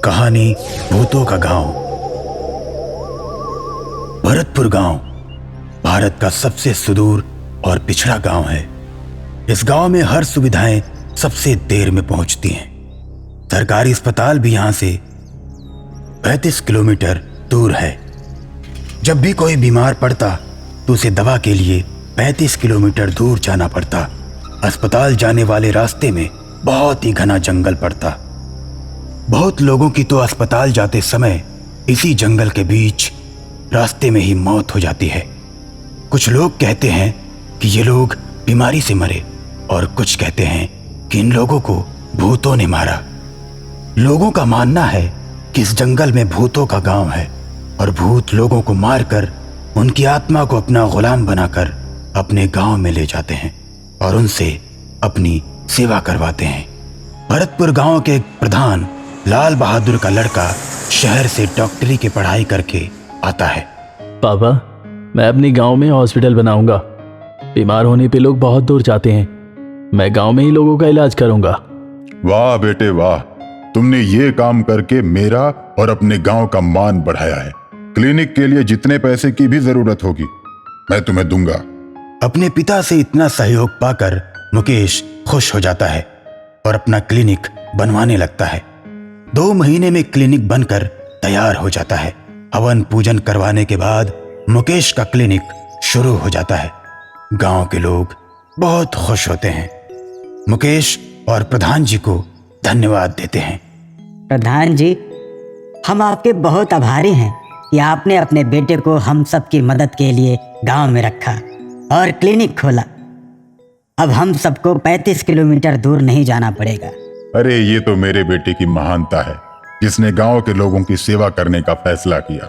कहानी भूतों का गांव। भरतपुर गांव भारत का सबसे सुदूर और पिछड़ा गांव है। इस गांव में हर सुविधाएं सबसे देर में पहुंचती हैं। सरकारी अस्पताल भी यहां से 35 किलोमीटर दूर है। जब भी कोई बीमार पड़ता तो उसे दवा के लिए 35 किलोमीटर दूर जाना पड़ता। अस्पताल जाने वाले रास्ते में बहुत ही घना जंगल पड़ता। बहुत लोगों की तो अस्पताल जाते समय इसी जंगल के बीच रास्ते में ही मौत हो जाती है। कुछ लोग कहते हैं कि ये लोग बीमारी से मरे और कुछ कहते हैं कि इन लोगों को भूतों ने मारा। लोगों का मानना है कि इस जंगल में भूतों का गांव है और भूत लोगों को मारकर उनकी आत्मा को अपना गुलाम बनाकर अपने गांव में ले जाते हैं और उनसे अपनी सेवा करवाते हैं। भरतपुर गांव के एक प्रधान लाल बहादुर का लड़का शहर से डॉक्टरी की पढ़ाई करके आता है। पापा, मैं अपने गांव में हॉस्पिटल बनाऊंगा। बीमार होने पे लोग बहुत दूर जाते हैं। मैं गांव में ही लोगों का इलाज करूंगा। वाह बेटे वाह, तुमने ये काम करके मेरा और अपने गांव का मान बढ़ाया है। क्लिनिक के लिए जितने पैसे की भी जरूरत होगी मैं तुम्हें दूंगा। अपने पिता से इतना सहयोग पाकर मुकेश खुश हो जाता है और अपना क्लिनिक बनवाने लगता है। 2 महीने में क्लिनिक बनकर तैयार हो जाता है। हवन पूजन करवाने के बाद मुकेश का क्लिनिक शुरू हो जाता है। गांव के लोग बहुत खुश होते हैं। मुकेश और प्रधान जी को धन्यवाद देते हैं। प्रधान जी, हम आपके बहुत आभारी हैं कि आपने अपने बेटे को हम सबकी मदद के लिए गांव में रखा और क्लिनिक खोला। अब हम सबको 35 किलोमीटर दूर नहीं जाना पड़ेगा। अरे ये तो मेरे बेटे की महानता है जिसने गांव के लोगों की सेवा करने का फैसला किया।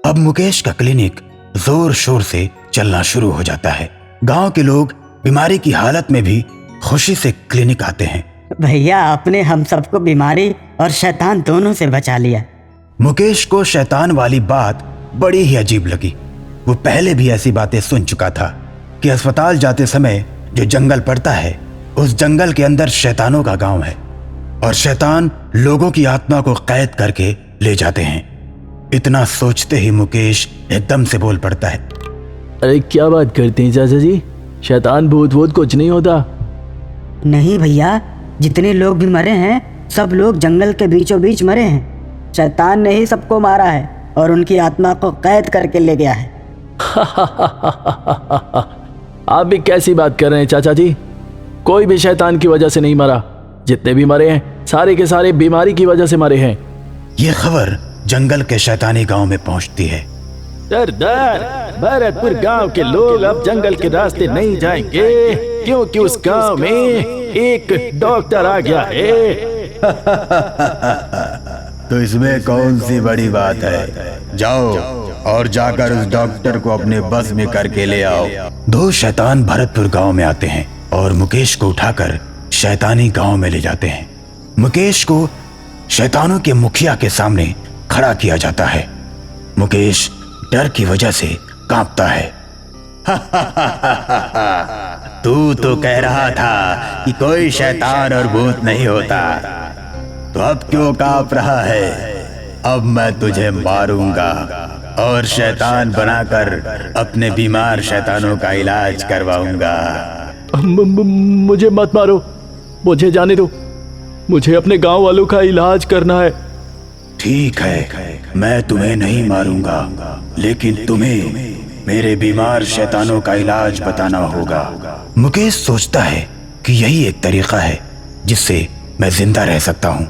अब मुकेश का क्लिनिक जोर शोर से चलना शुरू हो जाता है। गांव के लोग बीमारी की हालत में भी खुशी से क्लिनिक आते हैं। भैया, आपने हम सबको बीमारी और शैतान दोनों से बचा लिया। मुकेश को शैतान वाली बात बड़ी ही अजीब लगी। वो पहले भी ऐसी बातें सुन चुका था कि अस्पताल जाते समय जो जंगल पड़ता है उस जंगल के अंदर शैतानों का गांव है और शैतान लोगों की आत्मा को कैद करके ले जाते हैं। इतना सोचते ही मुकेश एकदम से बोल पड़ता है। अरे क्या बात करते हैं चाचा जी? शैतान भूत वूत कुछ नहीं होता। नहीं भैया, जितने लोग भी मरे हैं सब लोग जंगल के बीचों बीच मरे हैं। शैतान ने ही सबको मारा है और उनकी आत्मा को कैद करके ले गया है। आप भी कैसी बात कर रहे हैं चाचा जी? कोई भी शैतान की वजह से नहीं मरा। जितने भी मरे हैं सारे के सारे बीमारी की वजह से मरे हैं। ये खबर जंगल के शैतानी गांव में पहुंचती है। सरदार, भरतपुर गांव के लोग अब जंगल के रास्ते नहीं जाएंगे क्योंकि उस गांव में एक डॉक्टर आ गया है। तो इसमें कौन सी बड़ी बात है? जाओ और जाकर उस डॉक्टर को अपने बस में करके ले आओ। 2 शैतान भरतपुर गांव में आते हैं और मुकेश को उठाकर शैतानी गांव में ले जाते हैं। मुकेश को शैतानों के मुखिया के सामने खड़ा किया जाता है। मुकेश डर की वजह से कांपता है। तू तो कह रहा था कि कोई शैतान और भूत नहीं होता, तो अब क्यों कांप रहा है? अब मैं तुझे मारूंगा और शैतान बनाकर अपने बीमार शैतानों का इलाज करवाऊंगा। मुझे मत मारो, मुझे जाने दो। मुझे अपने गांव वालों का इलाज करना है। ठीक है, मैं तुम्हें नहीं मारूंगा, लेकिन तुम्हें मेरे बीमार शैतानों का इलाज बताना होगा। मुकेश सोचता है कि यही एक तरीका है जिससे मैं जिंदा रह सकता हूँ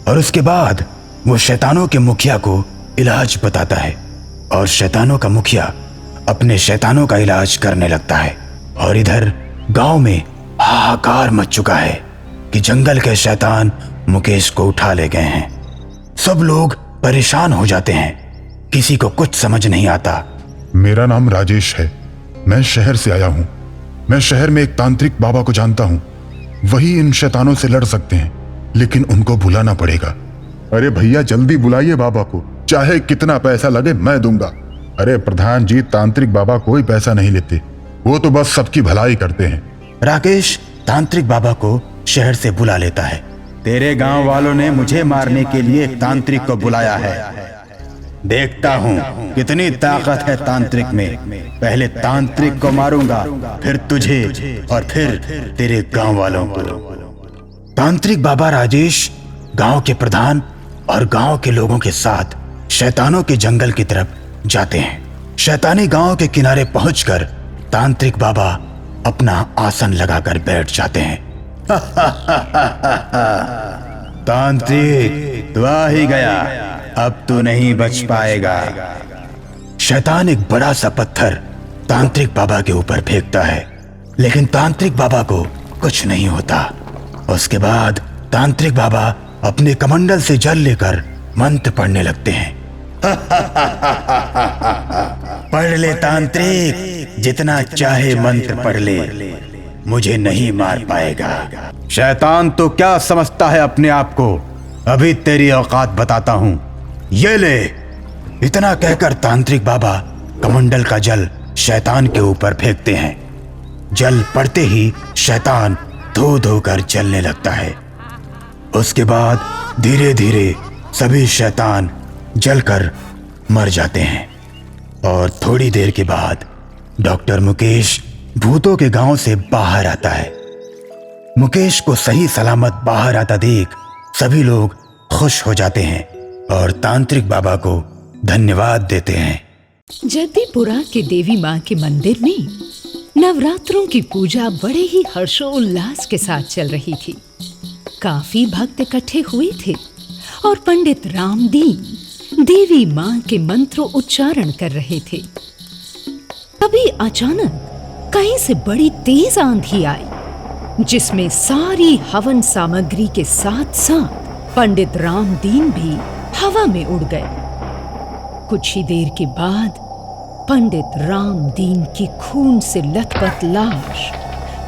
और उसके बाद वो शैतानों के मुखिया को इलाज बताता है और शैतानों का मुखिया अपने शैतानों का इलाज करने लगता है। और इधर गांव में हाहाकार मच चुका है कि जंगल के शैतान मुकेश को उठा ले गए हैं। सब लोग परेशान हो जाते हैं। किसी को कुछ समझ नहीं आता। मेरा नाम राजेश है, मैं शहर से आया हूँ। मैं शहर में एक तांत्रिक बाबा को जानता हूँ, वही इन शैतानों से लड़ सकते हैं, लेकिन उनको बुलाना पड़ेगा। अरे भैया जल्दी बुलाइए बाबा को, चाहे कितना पैसा लगे मैं दूंगा। अरे प्रधान जी, तांत्रिक बाबा कोई पैसा नहीं लेते, वो तो बस सबकी भलाई करते हैं। राकेश तांत्रिक बाबा को शहर से बुला लेता है तेरे गांव वालों ने मुझे मारने के लिए एक तांत्रिक को बुलाया है। देखता हूँ कितनी ताकत है तांत्रिक में। पहले तांत्रिक को मारूंगा, फिर तुझे और फिर तेरे गांव वालों को। तांत्रिक बाबा राजेश गांव के प्रधान और गांव के लोगों के साथ शैतानों के जंगल की तरफ जाते हैं। शैतानी गांव के किनारे पहुंचकर तांत्रिक बाबा अपना आसन लगाकर बैठ जाते हैं। तांत्रिक, तू आ ही गया, अब तू नहीं बच पाएगा। शैतान एक बड़ा सा पत्थर तांत्रिक बाबा के ऊपर फेंकता है, लेकिन तांत्रिक बाबा को कुछ नहीं होता। उसके बाद तांत्रिक बाबा अपने कमंडल से जल लेकर मंत्र पढ़ने लगते हैं। पढ़ ले तांत्रिक, जितना चाहे मंत्र पढ़ ले, मुझे नहीं मार पाएगा। शैतान तो क्या समझता है अपने आप को, अभी तेरी औकात बताता हूं। ये ले। इतना कहकर तांत्रिक बाबा कमंडल का जल शैतान के ऊपर फेंकते हैं। जल पड़ते ही शैतान धो धो कर जलने लगता है। उसके बाद धीरे धीरे सभी शैतान जलकर मर जाते हैं। और थोड़ी देर के बाद डॉक्टर मुकेश भूतों के गांव से बाहर आता है। मुकेश को सही सलामत बाहर आता देख सभी लोग खुश हो जाते हैं और तांत्रिक बाबा को धन्यवाद देते हैं। जद्दीपुरा के देवी माँ के मंदिर में नवरात्रों की पूजा बड़े ही हर्षोल्लास के साथ चल रही थी। काफी भक्त इकट्ठे हुए थे और पंडित रामदीन देवी माँ के मंत्रों उच्चारण कर रहे थे। तभी अचानक कहीं से बड़ी तेज आंधी आई, जिसमें सारी हवन सामग्री के साथ साथ पंडित रामदीन भी हवा में उड़ गए। कुछ ही देर के बाद पंडित रामदीन की खून से लथपथ लाश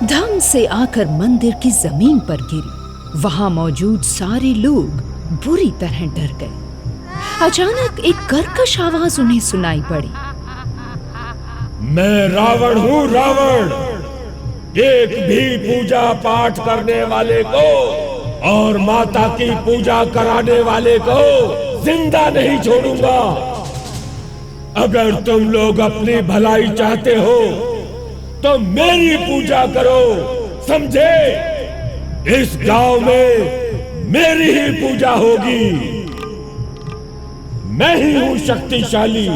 धम से आकर मंदिर की जमीन पर गिरी। वहां मौजूद सारे लोग बुरी तरह डर गए। अचानक एक कर्कश आवाज उन्हें सुनाई पड़ी। मैं रावण हूँ, रावण। एक भी पूजा पाठ करने वाले को और माता की पूजा कराने वाले को जिंदा नहीं छोड़ूंगा। अगर तुम लोग अपनी भलाई चाहते हो तो मेरी पूजा करो, समझे? इस गांव में मेरी ही पूजा होगी। मैं ही हूं शक्तिशाली।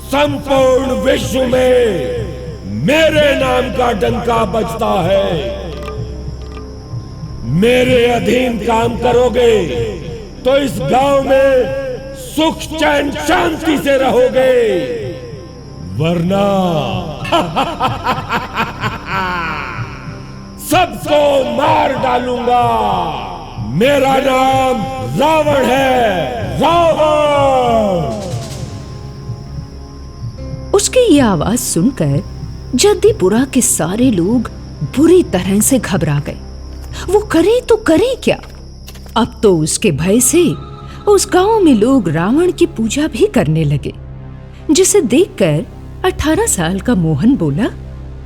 संपूर्ण विश्व में मेरे नाम का डंका बजता है। मेरे अधीन काम करोगे तो इस गांव में सुख चैन शांति से रहोगे, वरना सबको मार डालूंगा। मेरा नाम रावण है, रावण। उसकी यह आवाज सुनकर जद्दीपुरा के सारे लोग बुरी तरह से घबरा गए। वो करे तो करे क्या? अब तो उसके भय से उस गांव में लोग रावण की पूजा भी करने लगे, जिसे देखकर 18 साल का मोहन बोला,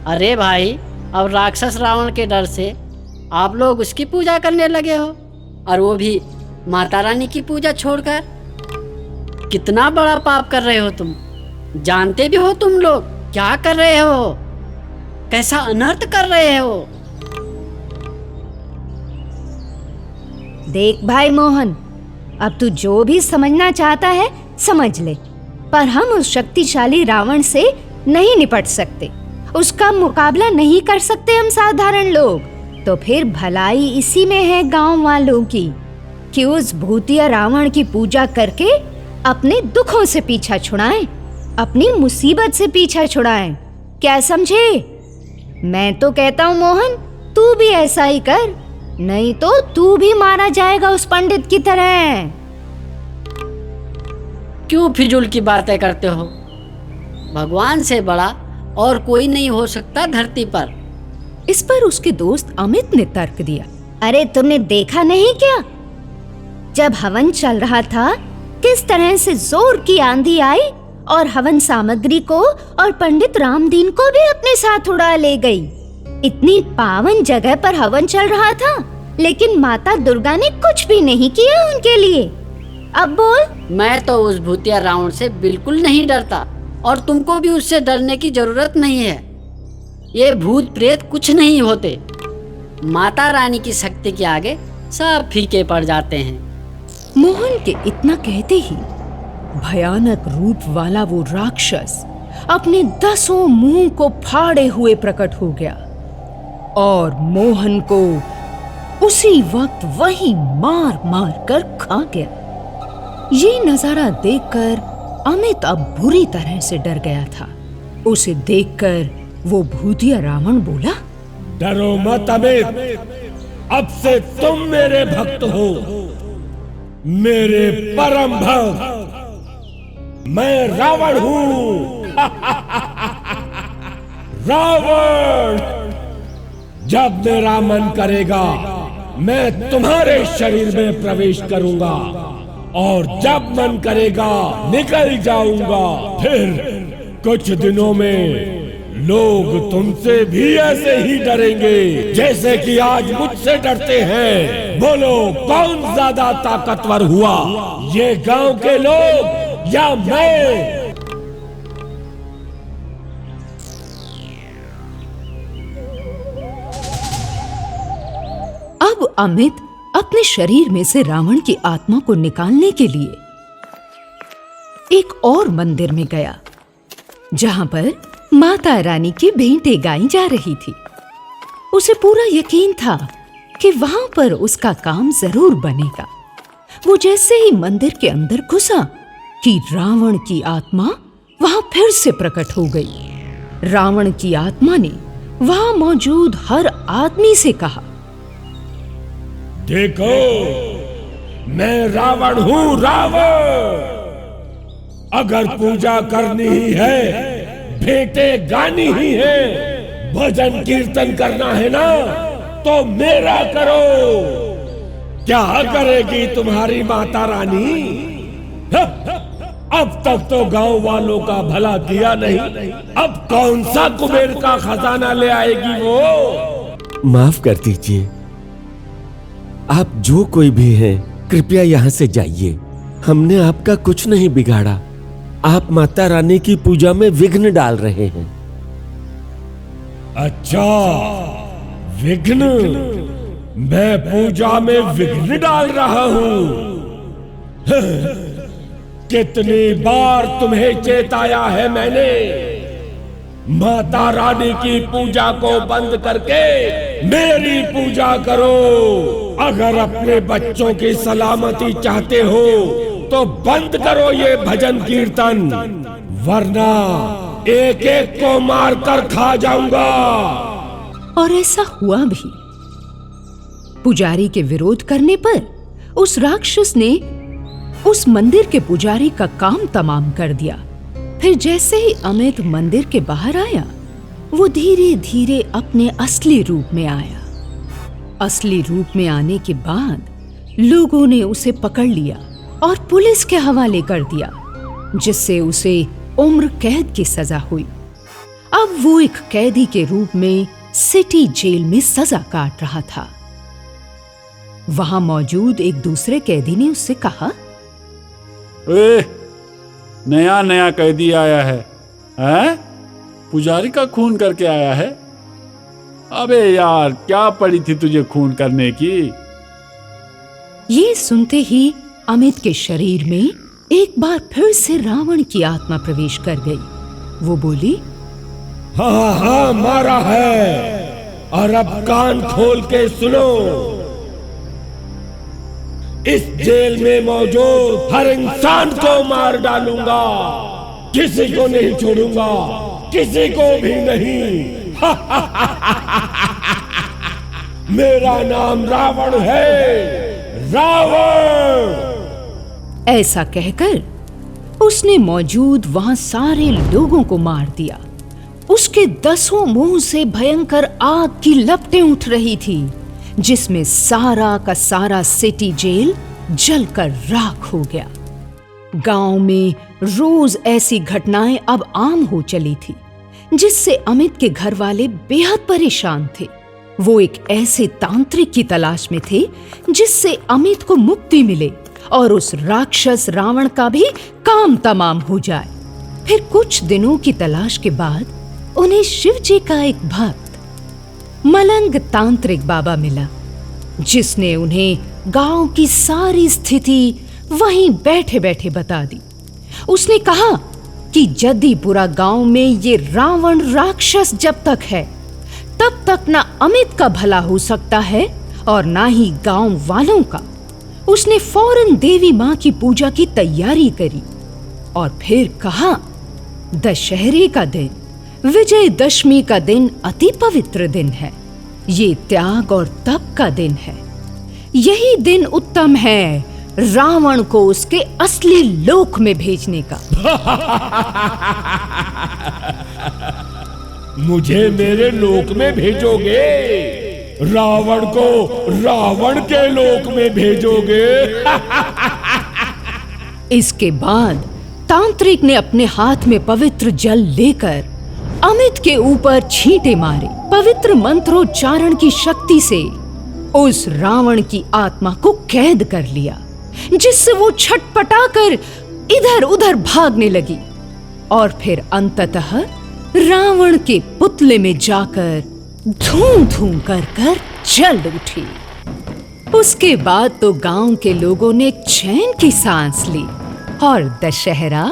अरे भाई, अब राक्षस रावण के डर से आप लोग उसकी पूजा करने लगे हो, और वो भी माता रानी की पूजा छोड़कर। कितना बड़ा पाप कर रहे हो तुम। जानते भी हो तुम लोग क्या कर रहे हो, कैसा अनर्थ कर रहे हो। देख भाई मोहन, अब तू जो भी समझना चाहता है समझ ले, पर हम उस शक्तिशाली रावण से नहीं निपट सकते। उसका मुकाबला नहीं कर सकते हम साधारण लोग। तो फिर भलाई इसी में है गांव वालों की, कि उस भूतिया रावण की पूजा करके अपने दुखों से पीछा छुड़ाएं, अपनी मुसीबत से पीछा छुड़ाएं। क्या समझे? मैं तो कहता हूँ मोहन, तू भी ऐसा ही कर, नहीं तो तू भी मारा जाएगा उस पंडित की तरह। क्यों फिजूल की बातें करते हो? भगवान से बड़ा और कोई नहीं हो सकता धरती पर। इस पर उसके दोस्त अमित ने तर्क दिया, अरे तुमने देखा नहीं क्या, जब हवन चल रहा था किस तरह से जोर की आंधी आई और हवन सामग्री को और पंडित रामदीन को भी अपने साथ उड़ा ले गई। इतनी पावन जगह पर हवन चल रहा था लेकिन माता दुर्गा ने कुछ भी नहीं किया उनके लिए। अब बोल। मैं तो उस भूतिया रावण से बिल्कुल नहीं डरता और तुमको भी उससे डरने की जरूरत नहीं है। ये भूत प्रेत कुछ नहीं होते। माता रानी की शक्ति के आगे सब फीके पड़ जाते हैं। मोहन के इतना कहते ही भयानक रूप वाला वो राक्षस अपने 10 मुंह को फाड़े हुए प्रकट हो गया और मोहन को उसी वक्त वही मार मार कर खा गया। ये नजारा देखकर अमित अब बुरी तरह से डर गया था। उसे देखकर वो भूतिया रावण बोला, डरो मत अमित, अब से तुम मेरे भक्त हो, मेरे परम भक्त। मैं रावण हूं। रावण, जब मेरा मन करेगा मैं तुम्हारे शरीर में प्रवेश करूंगा और जब मन करेगा निकल जाऊंगा। फिर कुछ दिनों में लोग तुमसे भी ऐसे ही डरेंगे जैसे कि आज मुझसे डरते हैं। बोलो, कौन ज्यादा ताकतवर हुआ, ये गांव के लोग या मैं? अब अमित अपने शरीर में से रावण की आत्मा को निकालने के लिए एक और मंदिर में गया जहां पर माता रानी की भेंटें गाई जा रही थी। उसे पूरा यकीन था कि वहां पर उसका काम जरूर बनेगा। वो जैसे ही मंदिर के अंदर घुसा कि रावण की आत्मा वहां फिर से प्रकट हो गई। रावण की आत्मा ने वहां मौजूद हर आदमी से कहा, देखो, मैं रावण हूं, रावण। अगर पूजा करनी ही है, भेंटें गानी ही है, भजन कीर्तन करना है ना, तो मेरा करो। क्या करेगी तुम्हारी माता रानी? अब तक तो गांव वालों का भला किया नहीं, अब कौन सा कुबेर का खजाना ले आएगी वो? माफ कर दीजिए, आप जो कोई भी हैं, कृपया यहाँ से जाइए। हमने आपका कुछ नहीं बिगाड़ा। आप माता रानी की पूजा में विघ्न डाल रहे हैं। अच्छा, विघ्न? मैं पूजा में विघ्न डाल रहा हूं? कितनी बार तुम्हें चेताया है मैंने, माता रानी की पूजा को बंद करके मेरी पूजा करो। अगर अपने बच्चों की सलामती चाहते हो तो बंद करो ये भजन कीर्तन, वरना एक एक को मारकर खा जाऊंगा। और ऐसा हुआ भी। पुजारी के विरोध करने पर उस राक्षस ने उस मंदिर के पुजारी का काम तमाम कर दिया। फिर जैसे ही अमित मंदिर के बाहर आया, वो धीरे धीरे अपने असली रूप में आया। असली रूप में आने के बाद लोगों ने उसे पकड़ लिया और पुलिस के हवाले कर दिया, जिससे उसे उम्र कैद की सजा हुई। अब वो एक कैदी के रूप में सिटी जेल में सजा काट रहा था। वहां मौजूद एक दूसरे कैदी ने उससे कहा, नया नया कैदी आया है, हैं? पुजारी का खून करके आया है? अबे यार, क्या पड़ी थी तुझे खून करने की? ये सुनते ही अमित के शरीर में एक बार फिर से रावण की आत्मा प्रवेश कर गई। वो बोली, हाँ हाँ, मारा है, और अब कान खोल के सुनो। इस जेल में मौजूद हर इंसान को मार डालूंगा, किसी को नहीं छोड़ूंगा, किसी को भी नहीं। मेरा नाम रावण है, रावण। ऐसा कहकर उसने मौजूद वहां सारे लोगों को मार दिया। उसके 10 मुंह से भयंकर आग की लपटें उठ रही थी, जिसमें सारा का सारा सिटी जेल जलकर राख हो गया। गांव में रोज ऐसी घटनाएं अब आम हो चली थी, जिससे अमित के घर वाले बेहद परेशान थे। वो एक ऐसे तांत्रिक की तलाश में थे जिससे अमित को मुक्ति मिले और उस राक्षस रावण का भी काम तमाम हो जाए। फिर कुछ दिनों की तलाश के बाद उन्हें शिव जी का एक भक्त मलंग तांत्रिक बाबा मिला, जिसने उन्हें गांव की सारी स्थिति वहीं बैठे बैठे बता दी। उसने कहा कि जद्दीपुरा गांव में ये रावण राक्षस जब तक है तब तक ना अमित का भला हो सकता है और ना ही गांव वालों का। उसने फौरन देवी मां की पूजा की तैयारी करी और फिर कहा, दशहरे का दिन, विजयदशमी का दिन अति पवित्र दिन है। ये त्याग और तप का दिन है। यही दिन उत्तम है रावण को उसके असली लोक में भेजने का। मुझे मेरे लोक में भेजोगे? रावण को रावण के लोक में भेजोगे? इसके बाद तांत्रिक ने अपने हाथ में पवित्र जल लेकर अमित के ऊपर छींटे मारे। पवित्र मंत्रोच्चारण की शक्ति से उस रावण की आत्मा को कैद कर लिया, जिससे वो छटपटाकर इधर उधर भागने लगी और फिर अंततः रावण के पुतले में जाकर धूम धूम कर जल उठी। उसके बाद तो गांव के लोगों ने चैन की सांस ली और दशहरा